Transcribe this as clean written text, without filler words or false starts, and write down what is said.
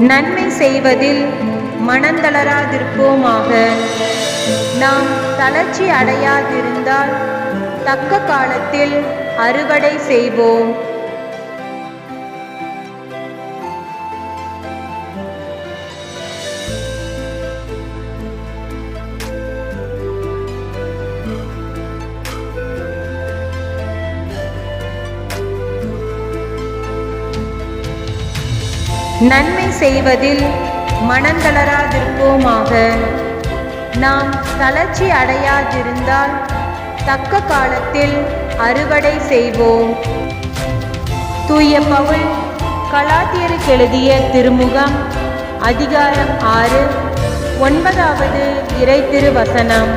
நன்மை செய்வதில் மனந்தளராதிருப்போமாக. நாம் தளர்ச்சி அடையாதிருந்தால் தக்க காலத்தில் அறுவடை செய்வோம். நன்மை செய்வதில் மனந்தளராதிருப்போமாக. நாம் தளர்ச்சி அடையாதிருந்தால் தக்க காலத்தில் அறுவடை செய்வோம். தூய பவுல் கலாத்தியருக்கு எழுதிய திருமுகம் அதிகாரம் 6 9வது இறை திருவசனம்.